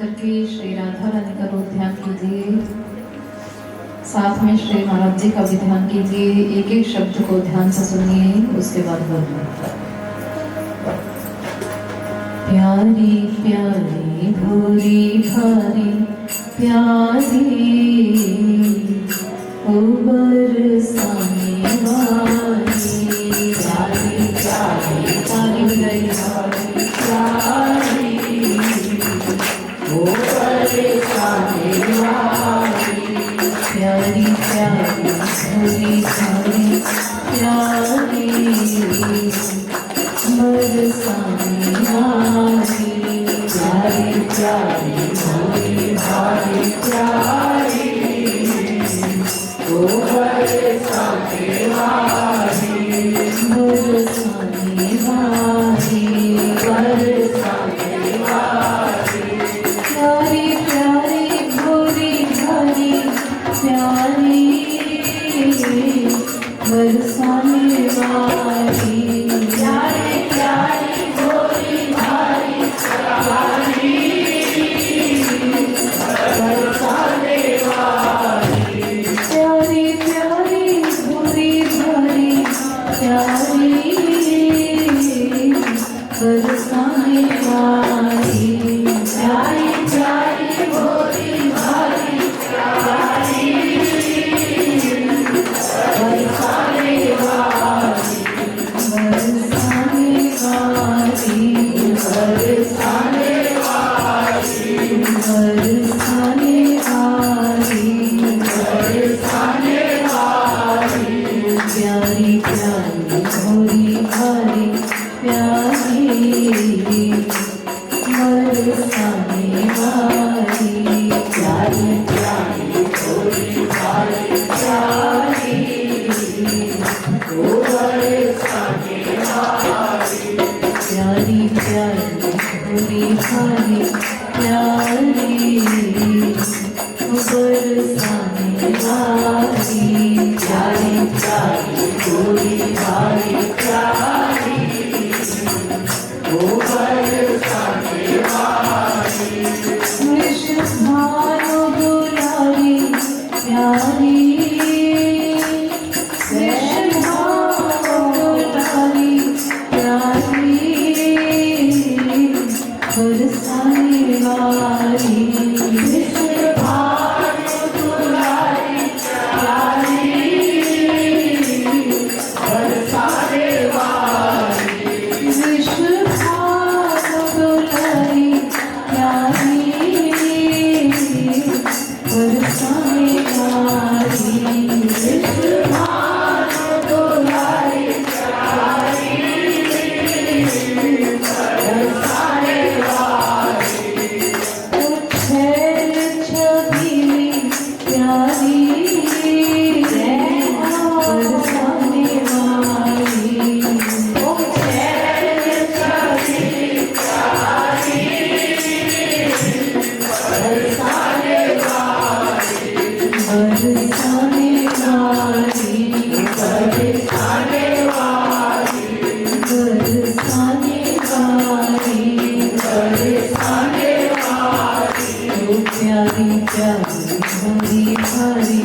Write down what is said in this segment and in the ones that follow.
करके श्री राधा रानी का रूप ध्यान कीजिए। साथ में श्री महाराज जी का भी ध्यान कीजिए। एक एक शब्द को ध्यान से सुनिए, उसके बाद बोलिए। प्यारी प्यारी भूरी भारी प्यारी ओ बरसाने वाली, प्यारी प्यारी प्यारी प्यारी ओ बरसाने वाली, प्यारी प्यारी भूरी भारी प्यारी बरसाने वाली, प्यारी प्यारी भूरी भारी प्यारी ओ बरसाने वाली, बरसाने वाली, बरसाने वाली, प्यारी प्यारी भूरी भारी प्यारी बरसाने वाली, प्यारी प्यारी भूरी भारी प्यारी बरसाने वाली, प्यारी प्यारी भूरी भारी प्यारी बरसाने वाली, प्यारी प्यारी भूरी भारी प्यारी बरसाने वाली, बरसाने वाली, बरसाने वाली, बरसाने वाली, बरसाने वाली, प्यारी प्यारी भूरी भारी प्यारी बरसाने वाली, प्यारी प्यारी भूरी भारी प्यारी ओ बरसाने वाली, प्यारी प्यारी भूरी भारी प्यारी ओ बरसाने वाली, प्यारी प्यारी भूरी भारी प्यारी ओ बरसाने वाली, वृषभानु दुलारी प्यारी, वृषभानु दुलारी प्यारी बरसाने वाली, वृषभानु दुलारी प्यारी बरसाने वाली, वृषभानु दुलारी प्यारी बरसाने वाली, वृषभानु दुलारी प्यारी बरसाने वाली, उछल छबीली प्यारी बरसाने वाली, उछल छबीली प्यारी बरसाने वाली, बरसाने वाली, बरसाने वाली, बरसाने वाली, बरसाने वाली, ओ प्यारी प्यारी भूरी भारी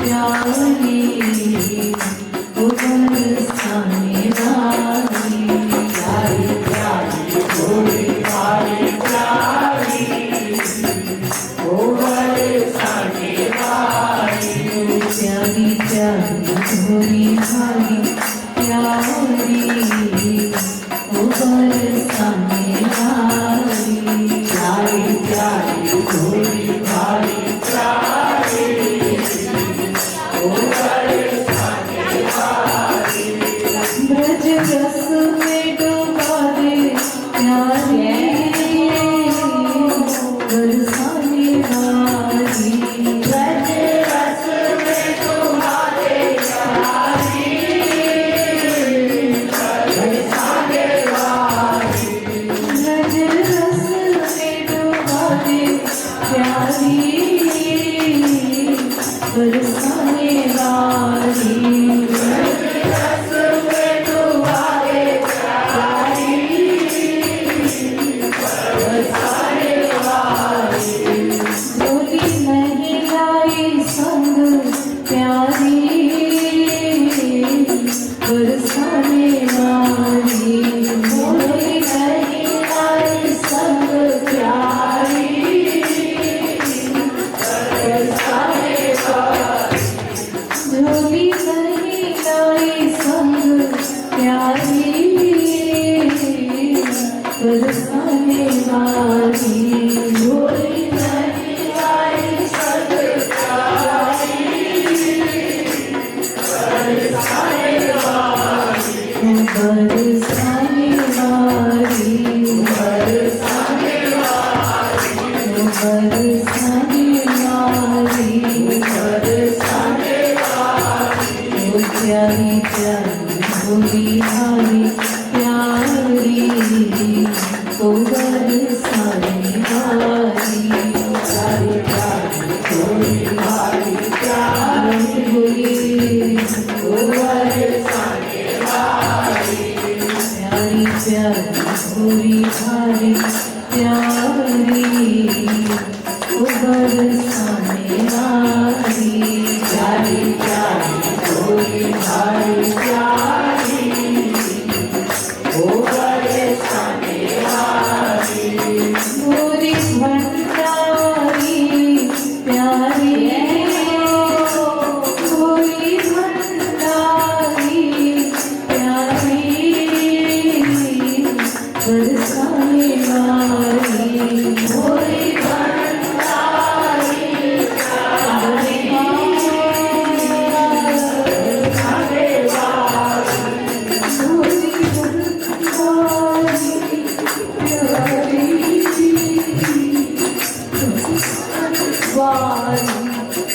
प्यारी ओ बरसाने वाली, प्यारी प्यारी भूरी भारी प्यारी ओ बरसाने वाली, प्यारी प्यारी भूरी भारी प्यारी ओ बरसाने वाली, प्यारी प्यारी भूरी भारी प्यारी ओ बरसाने वाली, ब्रज रस में डूबा दे प्यारी बरसाने वाली, ब्रज रस में डूबा दे प्यारी बरसाने वाली, ब्रज रस में डूबा दे प्यारी बरसाने वाली, ब्रज रस में डूबा दे प्यारी बरसाने वाली, बरसाने वाली ओ प्यारी प्यारी भोली भारी प्यारी ओ बरसाने वाली प्यारी प्यारी भोली भारी प्यारी ओ बरसाने वाली प्यारी प्यारी भोली भारी प्यारी ओ बरसाने वाली प्यारी प्यारी भोली भारी प्यारी ओ बरसाने वाली भोली भंडारी प्यारी भोली भंडारी प्यारी बरसाने वाली भोली भंडारी प्यारी बरसाने वाली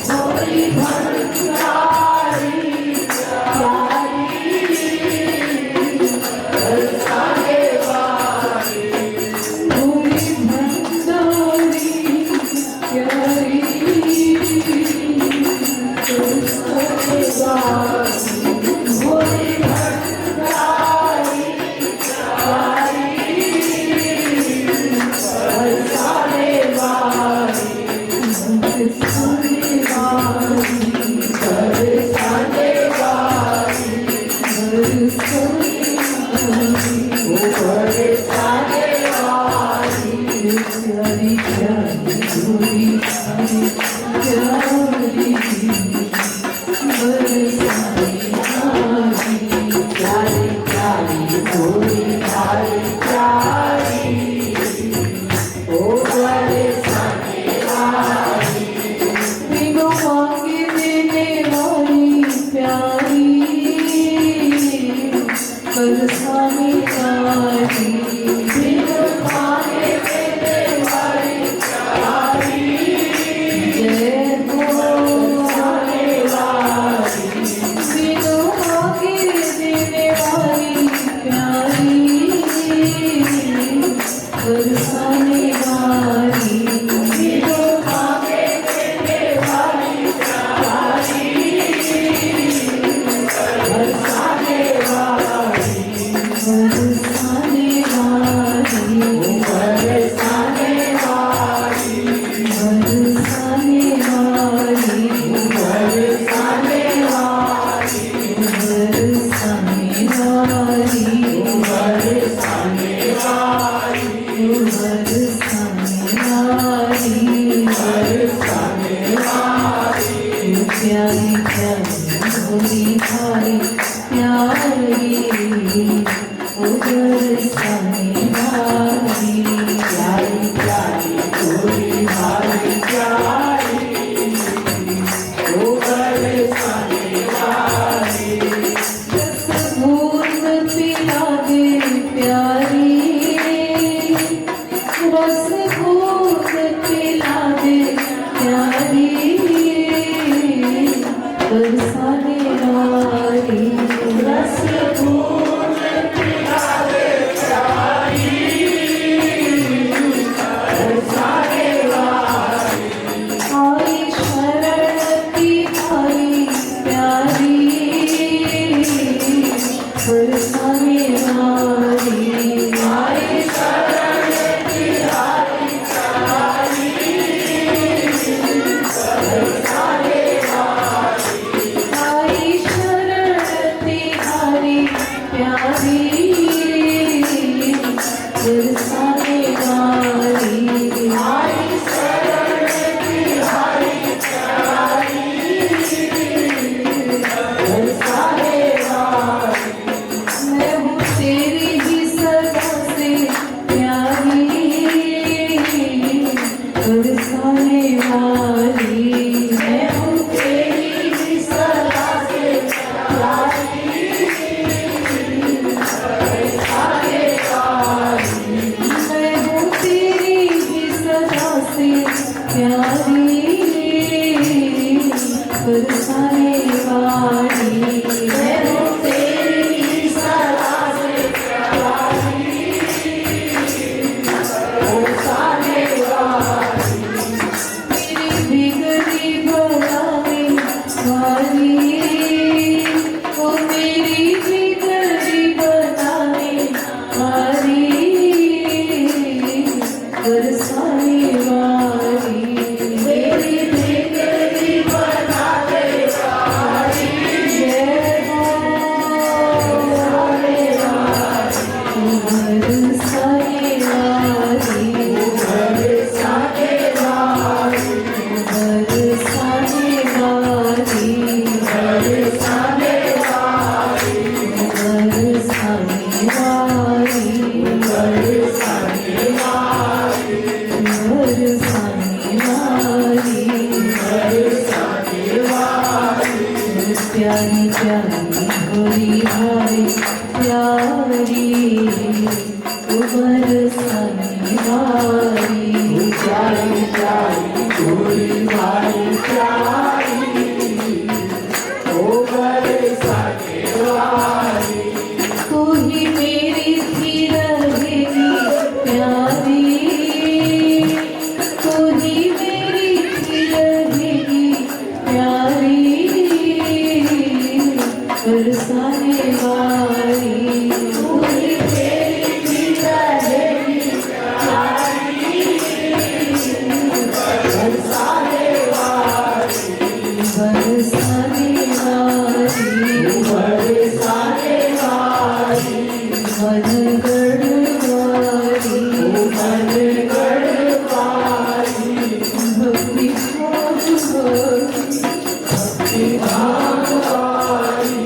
भोली भंडारी प्यारी वाली भोली भंडारी प्यारी प्यारी भोली भारी प्यारी ओ बरसाने वाली प्यारी प्यारी भोली भारी प्यारी ओ बरसाने वाली रस भूल पिला दे प्यारी रस भूल पिला दे प्यारी बरसाने वाली रस भूल पिला दे प्यारी बरसाने वाली आई शरण की आई प्यारी बरसाने वाली आई शरण की आई प्यारी बरसाने आई शरण तिहारी प्यारी बरसाने वाली आई शरण तिहारी प्यारी बरसाने वाली मैं हूँ तेरी ही सदा से प्यारी बरसाने वाली मैं हूँ तेरी ही सदा से प्यारी बरसाने वाली मैं हूँ तेरी ही सदा से से प्यारी बरसाने वाली तेरी सदा से प्यारी बरसाने वाली मेरी बिगड़ी बनाने वाली ओ मेरी बिगड़ी बनाने वाली बरसाने वाली मेरी बिगड़ी बनाने वाली जय हो बरसाने वाली बरसाने वाली बरसाने वाली बरसाने वाली बरसाने वाली बरसाने वाली बरसाने वाली बरसाने वाली बरसाने वाली प्यारी प्यारी भोली भारी प्यारी बरसाने वाली प्यारी प्यारी भोली भारी प्यारी बरसाने वाली तू ही मेरी थी रहेगी प्यारी तू ही मेरी थी रहेगी प्यारी बरसाने वाली तू ही मेरी थी रहेगी प्यारी बरसाने वाली बरसाने वाली बरसाने वाली मनगढ़ वाली मनगढ़ वाली भक्ति भाग वाली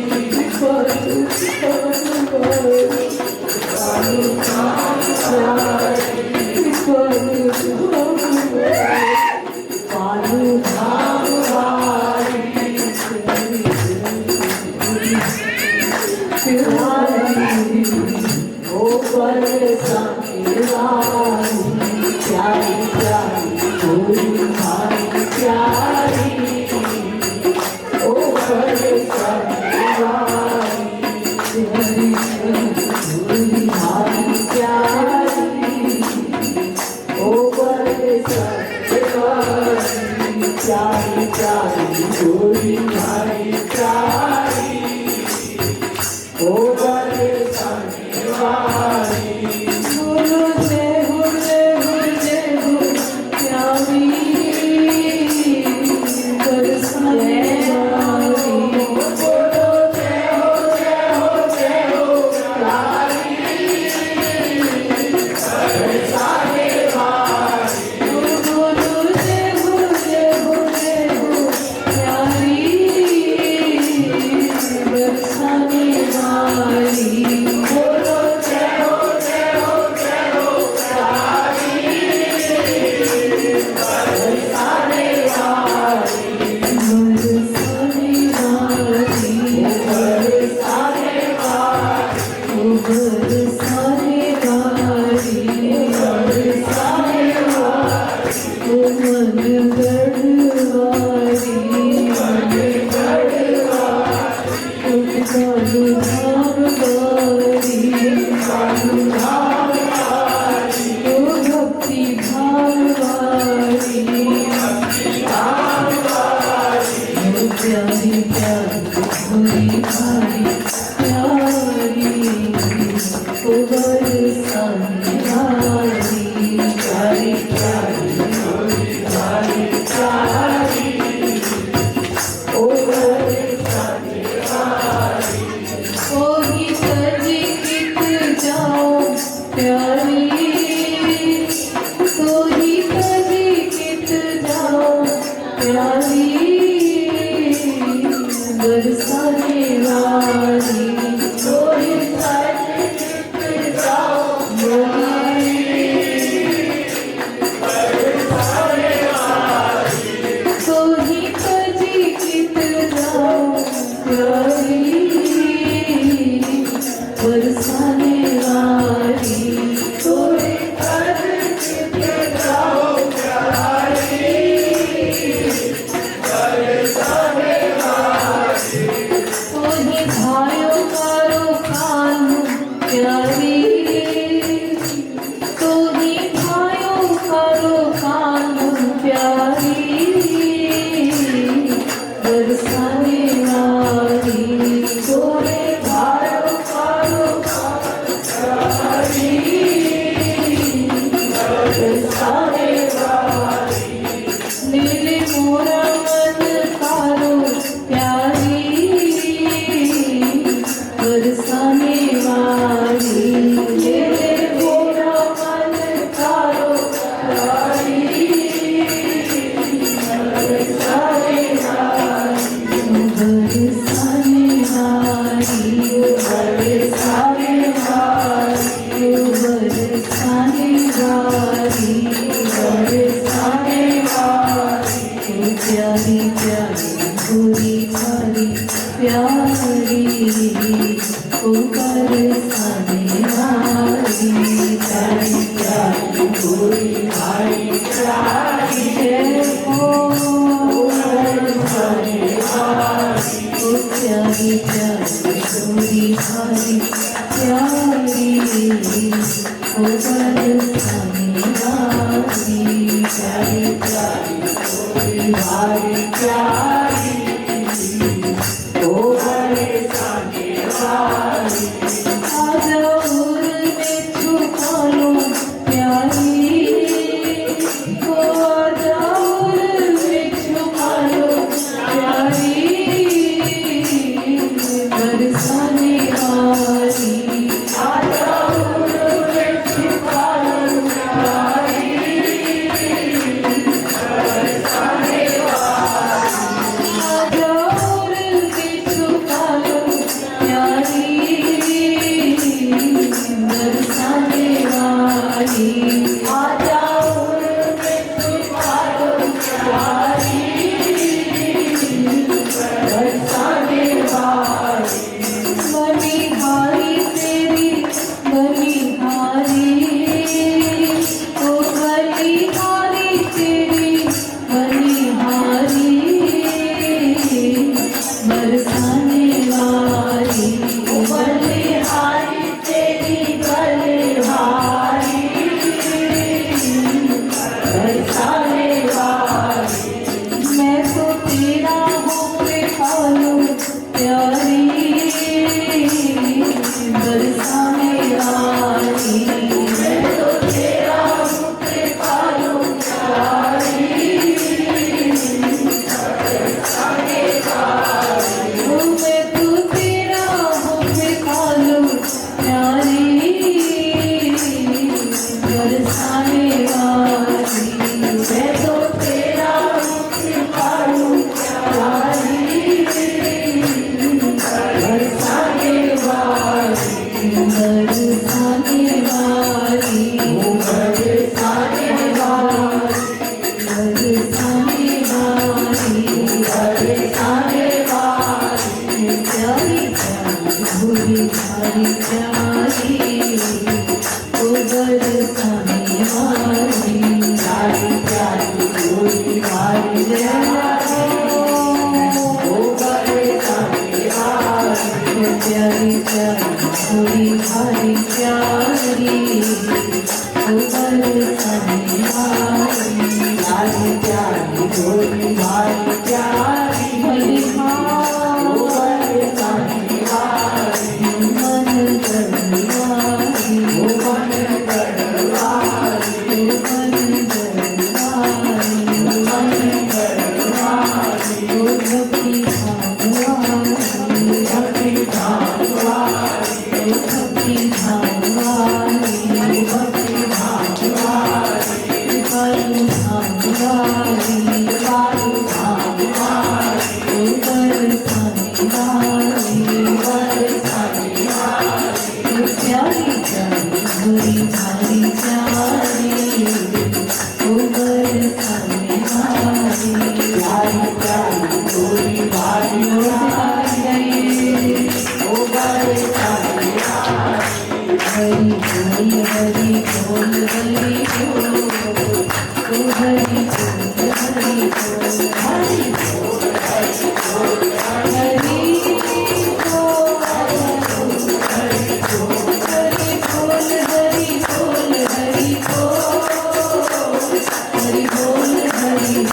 प्यारी प्यारी भोली भारी प्यारी ओ बरसाने वाली प्यारी भोली भारी प्यारी ओ बरसाने वाली प्यारी प्यारी भोली भारी प्यारी ओ बरसाने वाली बोलो जय हो जय हो जय हो प्यारी बरसाने वाली बोलो जय हो जय हो जय हो प्यारी बरसाने वाली बोलो जय हो जय हो जय हो प्यारी बरसाने वाली बोलो जय हो जय हो जय हो प्यारी बरसाने वाली बरसाने वाली बरसाने वाली बरसाने वाली बरसाने वाली मनगढ़ वाली मनगढ़ वाली कालू धाम वाली कालू धाम वाली ओ भक्ति धाम वाली भक्ति धाम वाली ओ प्यारी प्यारी भोली भारी प्यारी ओ बरसाने वाली प्यारी प्यारी भोली भारी प्यारी बरसाने वाली गोरे खारो खारो प्यारी बरसाने वाली नीले मोरा मन खारो प्यारी बरसाने वाली नीले मोरा मन खारो प्यारी बरसाने वाली बरसाने वाली बरसाने वाली बरसाने वाली बरसाने वाली प्यारी प्यारी गोरी खारी प्यारी ओ बरसाने वाली प्यारी प्यारी गोरी खारी प्यारी ओ बरसाने वाली ओ प्यारी प्यारी गोरी खारी प्यारी ओ बरसाने वाली प्यारी प्यारी गोरी खारी प्यारी ओ बरसाने वाली आजा उर में छुपा लो प्यारी ओ आजा उर में छुपा लो प्यारी बरसाने वाली आजा उर में छुपा लो प्यारी बरसाने वाली आजा उर में छुपा लो प्यारी बरसाने वाली आजा उर में छुपा लो प्यारी बरसाने वाली बलिहारी तेरी बलिहारी ओ बलिहारी तेरी बलिहारी बरसाने वाली ओ बलिहारी तेरी बलिहारी बरसाने वाली मैं तो तेरा हूँ बेखालू प्यारी बरसाने वाली मैं तो तेरा हूँ बेखालू प्यारी बरसाने वाली ओ मैं तो तेरा हूँ बेखालू प्यारी बरसाने वाली मैं तो तेरा हूँ बेखालू प्यारी बरसाने वाली बरसाने वाली ओ बरसाने वाली बरसाने वाली बरसाने वाली प्यारी प्यारी गोरी खारी प्यारी ओ बरसाने वाली प्यारी प्यारी गोरी खारी प्यारी ओ बरसाने वाली प्यारी प्यारी गोरी खारी प्यारी ओ बरसाने वाली प्यारी प्यारी गोरी खारी प्यारी बलिहारी ओ बरसाने वाली मन करवाली ओ मन करवाली ओ मन करवाली ओ मन करवाली ओ भक्ति भाववाली भक्ति भाववाली ओ भक्ति भाववाली भक्ति भाववाली बालू भाववाली बालू भाववाली ओ बरसाने वाली बरसाने वाली प्यारी प्यारी गोरी खारी प्यारी ओ बरसाने वाली प्यारी प्यारी गोरी खारी ओ बरसाने वाली हरी बोल हरी बोल हरी बोल हरी बोल हरी बोल हरी बोल हरी बोल हरी बोल हरी बोल हरी बोल हरी बोल हरी बोल हरी बोल हरी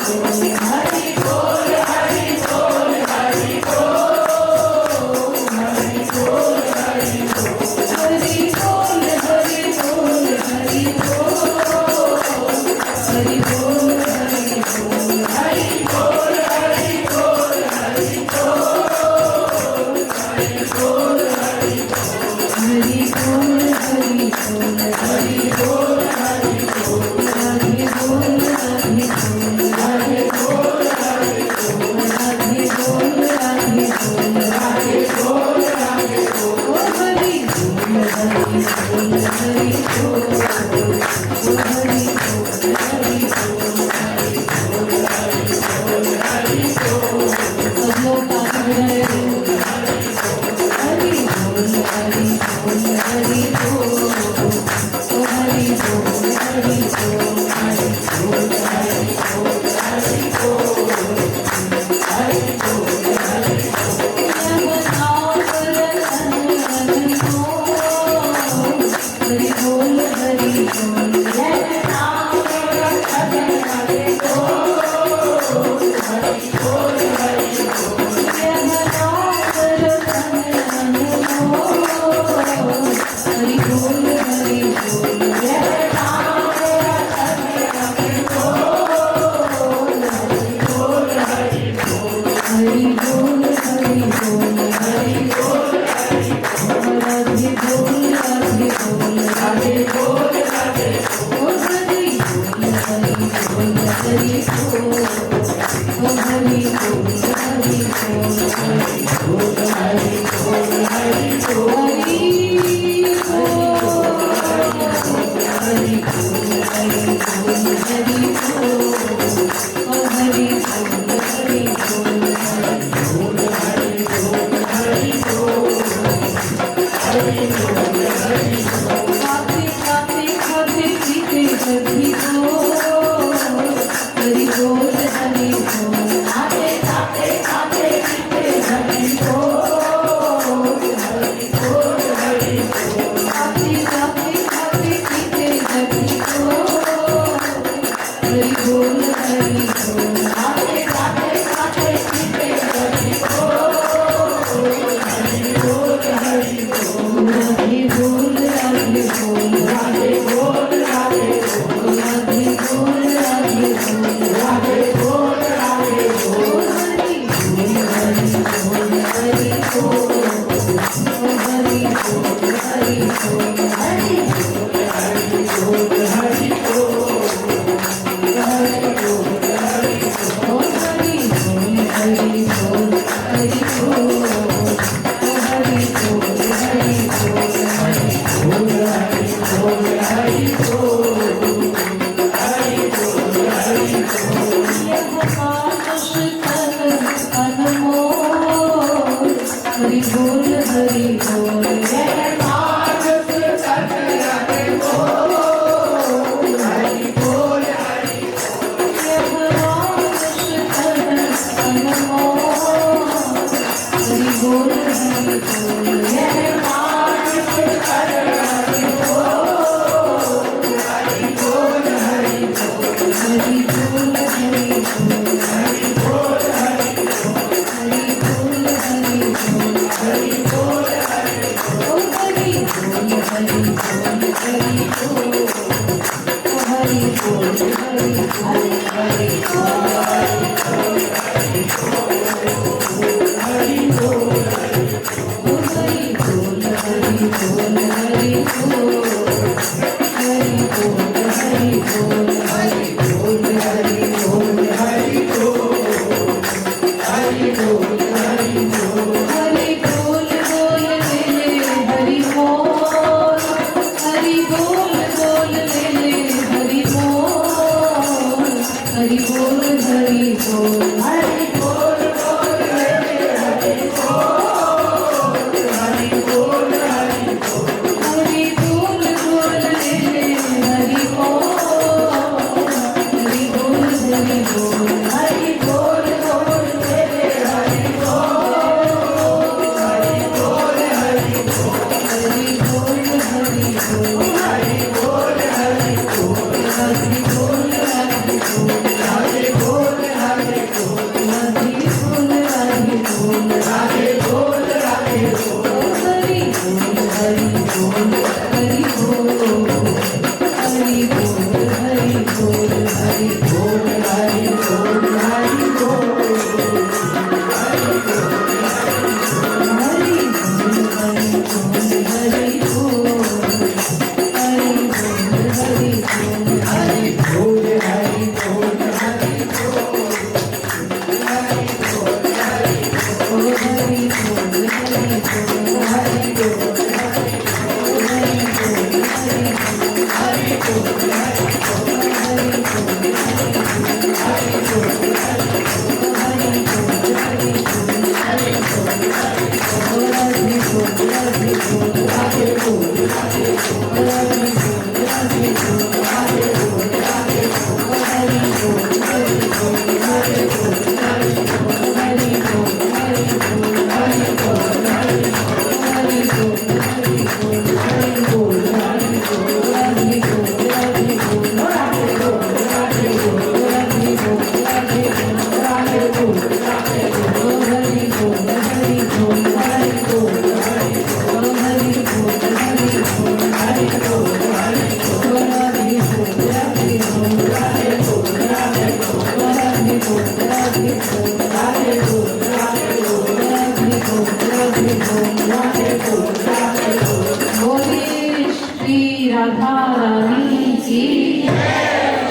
श्री राधा रानी की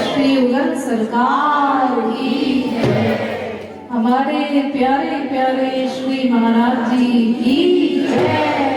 श्री उगन सरकार की जय। हमारे प्यारे प्यारे श्री महाराज जी की जय।